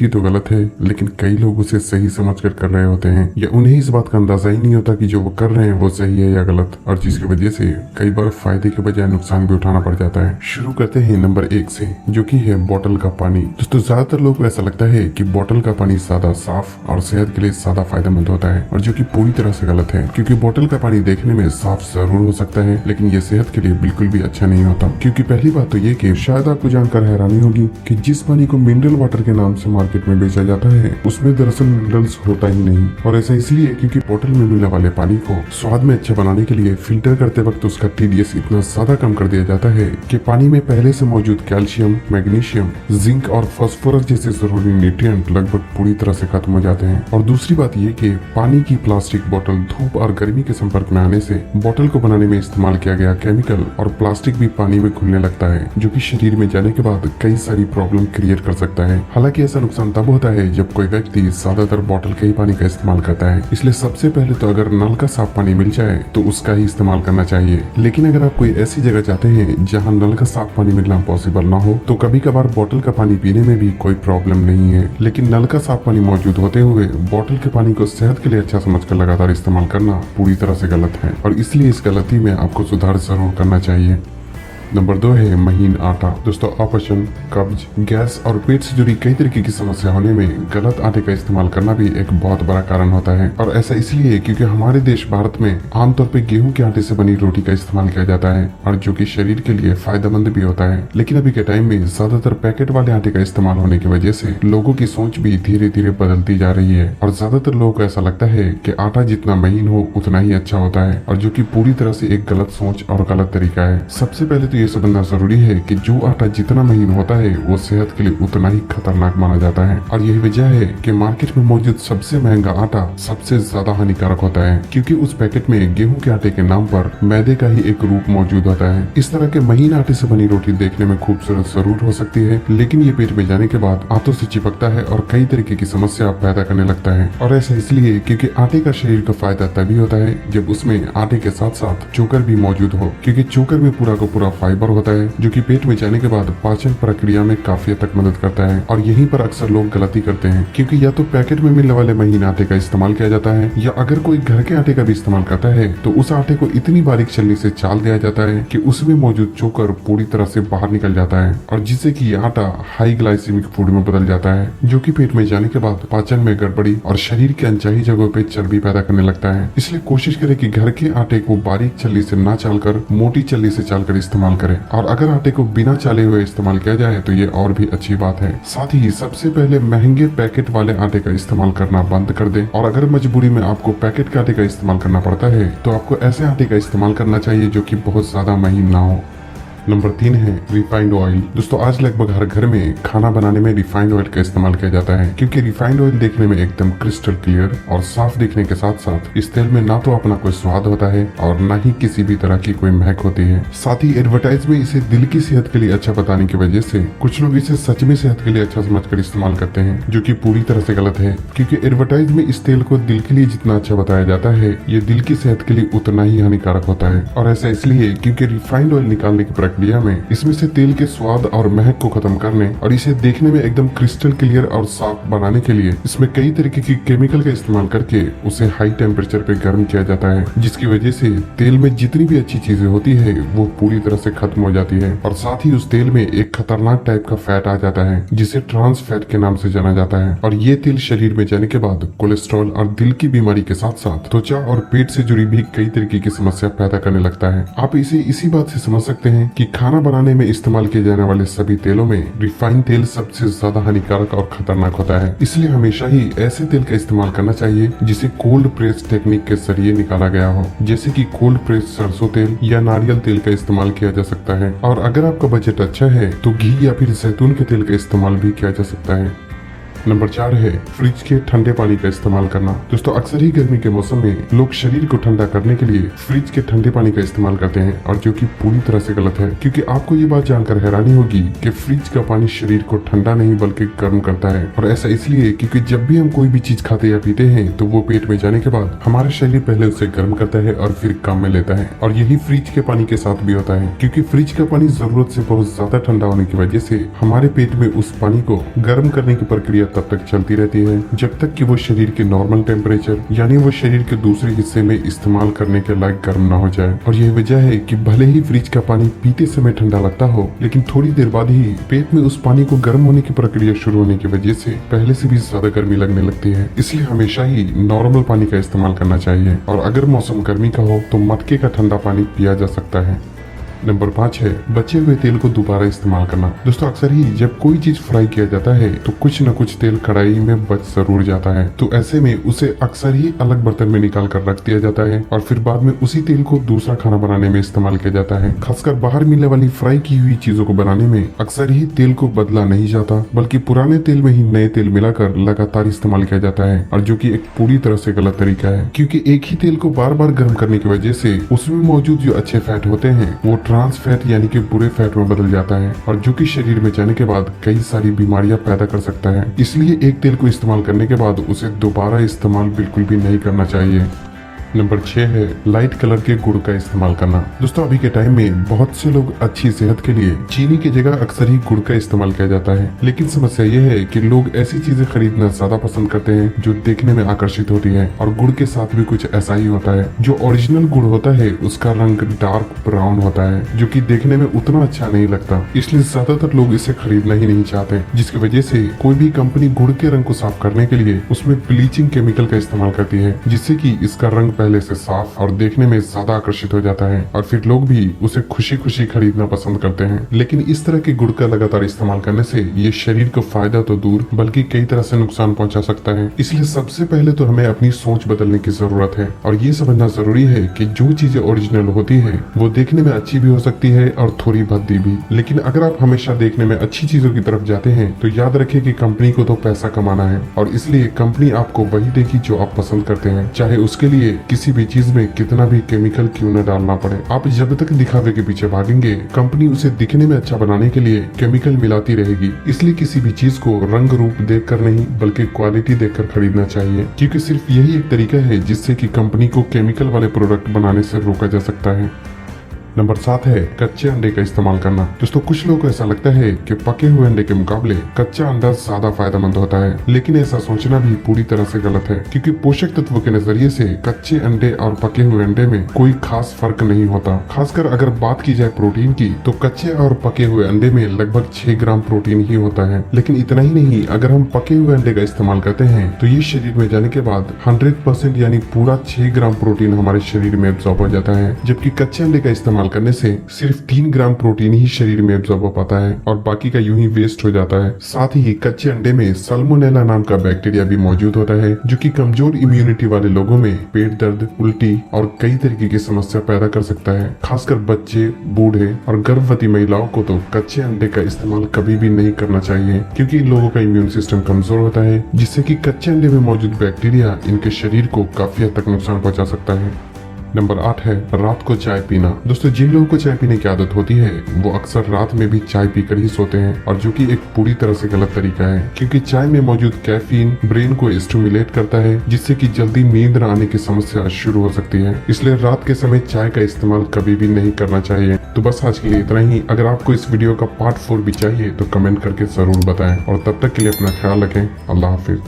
ये तो गलत है, लेकिन कई लोग उसे सही समझकर कर रहे होते हैं या उन्हें इस बात का अंदाजा ही नहीं होता कि जो वो कर रहे हैं वो सही है या गलत, और जिसकी वजह से कई बार फायदे के बजाय नुकसान भी उठाना पड़ जाता है। शुरू करते हैं नंबर 1 से, जो कि है बोतल का पानी। दोस्तों ज्यादातर लोग को ऐसा लगता है कि बोतल का पानी ज्यादा साफ और सेहत के लिए ज्यादा फायदेमंद होता है, और जो कि पूरी तरह से गलत है, क्योंकि बोतल का पानी देखने में साफ जरूर हो सकता है लेकिन ये सेहत के लिए बिल्कुल भी अच्छा नहीं होता। क्योंकि पहली बात तो ये कि शायद आपको जानकर हैरानी होगी कि जिस पानी को मिनरल वाटर के नाम से मार्केट में बेचा जाता है उसमें दरअसल मिनरल्स होता ही नहीं, और ऐसा इसलिए क्योंकि बोतल में मिलने वाले पानी को स्वाद में अच्छा बनाने के लिए फिल्टर करते वक्त उसका TDS इतना ज्यादा कम कर दिया जाता है कि पानी में पहले से मौजूद कैल्शियम, मैग्नीशियम, जिंक और फास्फोरस जैसे जरूरी न्यूट्रिएंट लगभग पूरी तरह से खत्म हो जाते हैं। और दूसरी बात ये कि पानी की प्लास्टिक बोतल धूप और गर्मी के संपर्क में आने से बोतल को बनाने में इस्तेमाल किया गया केमिकल और प्लास्टिक भी पानी में घुलने लगता है, जो कि शरीर में जाने के बाद कई सारी प्रॉब्लम क्रिएट कर सकता है। हालांकि ऐसा नुकसान तब होता है जब कोई व्यक्ति ज्यादातर बोतल के ही पानी का इस्तेमाल करता है, इसलिए सबसे पहले तो अगर नल का साफ पानी मिल जाए तो उसका ही इस्तेमाल करना चाहिए। लेकिन अगर आप कोई ऐसी जगह जाते हैं जहां नल का साफ पानी मिलना पॉसिबल ना हो तो कभी कभार बोतल का पानी पीने में भी कोई प्रॉब्लम नहीं है, लेकिन नल का साफ पानी मौजूद होते हुए बोतल के पानी को सेहत के लिए अच्छा समझकर लगातार इस्तेमाल करना पूरी तरह से गलत है, और इसलिए इस गलती में आपको सुधार जरूर करना चाहिए। नंबर 2 है महीन आटा। दोस्तों अपचन, कब्ज, गैस और पेट से जुड़ी कई तरीके की समस्या होने में गलत आटे का इस्तेमाल करना भी एक बहुत बड़ा कारण होता है, और ऐसा इसलिए क्योंकि हमारे देश भारत में आमतौर पे गेहूं के आटे से बनी रोटी का इस्तेमाल किया जाता है, और जो कि शरीर के लिए फायदेमंद भी होता है। लेकिन अभी के टाइम में ज्यादातर पैकेट वाले आटे का इस्तेमाल होने की वजह से लोगों की सोच भी धीरे धीरे बदलती जा रही है, और ज्यादातर लोगों को ऐसा लगता है कि आटा जितना महीन हो उतना ही अच्छा होता है, और जो कि पूरी तरह से एक गलत सोच और गलत तरीका है। सबसे पहले तो ये समझना जरूरी है कि जो आटा जितना महीन होता है वो सेहत के लिए उतना ही खतरनाक माना जाता है, और यही वजह है कि मार्केट में मौजूद सबसे महंगा आटा सबसे ज्यादा हानिकारक होता है, क्योंकि उस पैकेट में गेहूं के आटे के नाम पर मैदे का ही एक रूप मौजूद होता है। इस तरह के महीन आटे से बनी रोटी देखने में खूबसूरत जरूर हो सकती है, लेकिन ये पेट में जाने के बाद हाथों से चिपकता है और कई तरीके की समस्या पैदा करने लगता है। और ऐसा इसलिए क्योंकि आटे का शरीर को फायदा तभी होता है जब उसमें आटे के साथ साथ चोकर भी मौजूद हो, क्योंकि चोकर में पूरा का पूरा फाइबर होता है जो कि पेट में जाने के बाद पाचन प्रक्रिया में काफी हद तक मदद करता है। और यहीं पर अक्सर लोग गलती करते हैं, क्योंकि या तो पैकेट में मिलने वाले महीन आटे का इस्तेमाल किया जाता है, या अगर कोई घर के आटे का भी इस्तेमाल करता है तो उस आटे को इतनी बारीक छलनी से चाल दिया जाता है कि उसमें मौजूद चोकर पूरी तरह से बाहर निकल जाता है, और जिससे कि ये आटा हाई ग्लाइसेमिक फूड में बदल जाता है, जो कि पेट में जाने के बाद पाचन में गड़बड़ी और शरीर के अनचाही जगहों पे चर्बी पैदा करने लगता है। इसलिए कोशिश करें कि घर के आटे को बारीक छल्ली से ना चालकर मोटी छल्ली से चालकर इस्तेमाल करें, और अगर आटे को बिना चाले हुए इस्तेमाल किया जाए तो ये और भी अच्छी बात है। साथ ही सबसे पहले महंगे पैकेट वाले आटे का इस्तेमाल करना बंद कर दें, और अगर मजबूरी में आपको पैकेट के आटे का इस्तेमाल करना पड़ता है तो आपको ऐसे आटे का इस्तेमाल करना चाहिए जो कि बहुत ज्यादा महीन ना हो। नंबर 3 है रिफाइंड ऑयल। दोस्तों आज लगभग हर घर में खाना बनाने में रिफाइंड ऑयल का इस्तेमाल किया जाता है, क्योंकि रिफाइंड ऑयल देखने में एकदम क्रिस्टल क्लियर और साफ दिखने के साथ साथ इस तेल में ना तो अपना कोई स्वाद होता है और ना ही किसी भी तरह की कोई महक होती है। साथ ही एडवर्टाइज में इसे दिल की सेहत के लिए अच्छा बताने की वजह से कुछ लोग इसे सच में सेहत के लिए अच्छा समझकर इस्तेमाल करते हैं, जो कि पूरी तरह से गलत है, क्योंकि एडवर्टाइज में इस तेल को दिल के लिए जितना अच्छा बताया जाता है ये दिल की सेहत के लिए उतना ही हानिकारक होता है। और ऐसा इसलिए क्योंकि रिफाइंड ऑयल निकालने की प्रक्रिया में इसमें से तेल के स्वाद और महक को खत्म करने और इसे देखने में एकदम क्रिस्टल क्लियर और साफ बनाने के लिए इसमें कई तरीके की केमिकल का इस्तेमाल करके उसे हाई टेम्परेचर पे गर्म किया जाता है, जिसकी वजह से तेल में जितनी भी अच्छी चीजें होती है वो पूरी तरह से खत्म हो जाती है, और साथ ही उस तेल में एक खतरनाक टाइप का फैट आ जाता है जिसे ट्रांस फैट के नाम से जाना जाता है। और ये तेल शरीर में जाने के बाद कोलेस्ट्रॉल और दिल की बीमारी के साथ साथ त्वचा और पेट से जुड़ी भी कई तरीके की समस्या पैदा करने लगता है। आप इसे इसी बात से समझ सकते हैं कि खाना बनाने में इस्तेमाल किए जाने वाले सभी तेलों में रिफाइंड तेल सबसे ज्यादा हानिकारक और खतरनाक होता है। इसलिए हमेशा ही ऐसे तेल का इस्तेमाल करना चाहिए जिसे कोल्ड प्रेस टेक्निक के जरिए निकाला गया हो, जैसे कि कोल्ड प्रेस सरसों तेल या नारियल तेल का इस्तेमाल किया जा सकता है। और अगर आपका बजट अच्छा है तो घी या फिर जैतून के तेल का इस्तेमाल भी किया जा सकता है। नंबर 4 है फ्रिज के ठंडे पानी का इस्तेमाल करना। दोस्तों अक्सर ही गर्मी के मौसम में लोग शरीर को ठंडा करने के लिए फ्रिज के ठंडे पानी का इस्तेमाल करते हैं, और जो कि पूरी तरह से गलत है, क्योंकि आपको ये बात जानकर हैरानी होगी कि फ्रिज का पानी शरीर को ठंडा नहीं बल्कि गर्म करता है। और ऐसा इसलिए क्योंकि जब भी हम कोई भी चीज खाते या पीते हैं तो वो पेट में जाने के बाद हमारा शरीर पहले उसे गर्म करता है और फिर काम में लेता है, और यही फ्रिज के पानी के साथ भी होता है, क्योंकि फ्रिज का पानी जरूरत से बहुत ज्यादा ठंडा होने की वजह से हमारे पेट में उस पानी को गर्म करने की प्रक्रिया तब तक चलती रहती है जब तक कि वो शरीर के नॉर्मल टेम्परेचर यानी वो शरीर के दूसरे हिस्से में इस्तेमाल करने के लायक गर्म ना हो जाए। और यही वजह है कि भले ही फ्रिज का पानी पीते समय ठंडा लगता हो, लेकिन थोड़ी देर बाद ही पेट में उस पानी को गर्म होने की प्रक्रिया शुरू होने की वजह से पहले से भी ज्यादा गर्मी लगने लगती है। इसलिए हमेशा ही नॉर्मल पानी का इस्तेमाल करना चाहिए और अगर मौसम गर्मी का हो तो मटके का ठंडा पानी पिया जा सकता है। नंबर 5 है बचे हुए तेल को दोबारा इस्तेमाल करना। दोस्तों अक्सर ही जब कोई चीज फ्राई किया जाता है तो कुछ न कुछ तेल कढ़ाई में बच जरूर जाता है, तो ऐसे में उसे अक्सर ही अलग बर्तन में निकाल कर रख दिया जाता है और फिर बाद में उसी तेल को दूसरा खाना बनाने में इस्तेमाल किया जाता है। खासकर बाहर मिलने वाली फ्राई की हुई चीजों को बनाने में अक्सर ही तेल को बदला नहीं जाता, बल्कि पुराने तेल में ही नए तेल मिलाकर लगातार इस्तेमाल किया जाता है, और जो कि एक पूरी तरह से गलत तरीका है, क्योंकि एक ही तेल को बार बार गर्म करने की वजह से उसमें मौजूद जो अच्छे फैट होते हैं वो ट्रांस फैट यानी कि बुरे फैट में बदल जाता है, और जो कि शरीर में जाने के बाद कई सारी बीमारियां पैदा कर सकता है। इसलिए एक तेल को इस्तेमाल करने के बाद उसे दोबारा इस्तेमाल बिल्कुल भी नहीं करना चाहिए। नंबर 6 है लाइट कलर के गुड़ का इस्तेमाल करना। दोस्तों अभी के टाइम में बहुत से लोग अच्छी सेहत के लिए चीनी की जगह अक्सर ही गुड़ का इस्तेमाल किया जाता है, लेकिन समस्या यह है कि लोग ऐसी चीजें खरीदना ज्यादा पसंद करते हैं जो देखने में आकर्षित होती है, और गुड़ के साथ भी कुछ ऐसा ही होता है। जो ओरिजिनल गुड़ होता है उसका रंग डार्क ब्राउन होता है, जो कि देखने में उतना अच्छा नहीं लगता, इसलिए ज्यादातर लोग इसे खरीदना ही नहीं चाहते, जिसकी वजह से कोई भी कंपनी गुड़ के रंग को साफ करने के लिए उसमें ब्लीचिंग केमिकल का इस्तेमाल करती है, जिससे कि इसका रंग पहले से साफ और देखने में ज्यादा आकर्षित हो जाता है, और फिर लोग भी उसे खुशी खुशी खरीदना पसंद करते हैं। लेकिन इस तरह के गुड़ का लगातार इस्तेमाल करने से ये शरीर को फायदा तो दूर बल्कि कई तरह से नुकसान पहुंचा सकता है। इसलिए सबसे पहले तो हमें अपनी सोच बदलने की जरूरत है, और ये समझना जरूरी है कि जो चीजें ओरिजिनल होती है वो देखने में अच्छी भी हो सकती है और थोड़ी भद्दी भी, लेकिन अगर आप हमेशा देखने में अच्छी चीजों की तरफ जाते हैं तो याद रखें कि कंपनी को तो पैसा कमाना है, और इसलिए कंपनी आपको वही देगी जो आप पसंद करते हैं, चाहे उसके लिए किसी भी चीज में कितना भी केमिकल क्यों न डालना पड़े। आप जब तक दिखावे के पीछे भागेंगे कंपनी उसे दिखने में अच्छा बनाने के लिए केमिकल मिलाती रहेगी। इसलिए किसी भी चीज को रंग रूप देखकर नहीं बल्कि क्वालिटी देखकर खरीदना चाहिए, क्योंकि सिर्फ यही एक तरीका है जिससे कि कंपनी को केमिकल वाले प्रोडक्ट बनाने से रोका जा सकता है। नंबर 7 है कच्चे अंडे का इस्तेमाल करना। दोस्तों कुछ लोगों को ऐसा लगता है कि पके हुए अंडे के मुकाबले कच्चा अंडा ज्यादा फायदेमंद होता है, लेकिन ऐसा सोचना भी पूरी तरह से गलत है, क्योंकि पोषक तत्वों के नजरिए से कच्चे अंडे और पके हुए अंडे में कोई खास फर्क नहीं होता। खासकर अगर बात की जाए प्रोटीन की तो कच्चे और पके हुए अंडे में लगभग 6 ग्राम प्रोटीन ही होता है। लेकिन इतना ही नहीं, अगर हम पके हुए अंडे का इस्तेमाल करते हैं तो ये शरीर में जाने के बाद 100% यानी पूरा 6 ग्राम प्रोटीन हमारे शरीर में एब्जॉर्ब हो जाता है, जबकि कच्चे अंडे का इस्तेमाल करने से सिर्फ 3 ग्राम प्रोटीन ही शरीर में एब्जॉर्ब हो पाता है और बाकी का यूं ही वेस्ट हो जाता है। साथ ही कच्चे अंडे में साल्मोनेला नाम का बैक्टीरिया भी मौजूद होता है, जो कि कमजोर इम्यूनिटी वाले लोगों में पेट दर्द, उल्टी और कई तरीके की समस्या पैदा कर सकता है। खासकर बच्चे, बूढ़े और गर्भवती महिलाओं को तो कच्चे अंडे का इस्तेमाल कभी भी नहीं करना चाहिए, क्योंकि इन लोगों का इम्यून सिस्टम कमजोर होता है, जिससे कि कच्चे अंडे में मौजूद बैक्टीरिया इनके शरीर को काफी हद तक नुकसान पहुंचा सकता है। नंबर 8 है रात को चाय पीना। दोस्तों जिन लोगों को चाय पीने की आदत होती है वो अक्सर रात में भी चाय पीकर ही सोते हैं, और जो कि एक पूरी तरह से गलत तरीका है, क्योंकि चाय में मौजूद कैफीन ब्रेन को स्टिमुलेट करता है, जिससे कि जल्दी नींद न आने की समस्या शुरू हो सकती है। इसलिए रात के समय चाय का इस्तेमाल कभी भी नहीं करना चाहिए। तो बस आज के लिए इतना ही। अगर आपको इस वीडियो का पार्ट 4 भी चाहिए तो कमेंट करके जरूर बताएं, और तब तक के लिए अपना ख्याल रखें। अल्लाह हाफिज।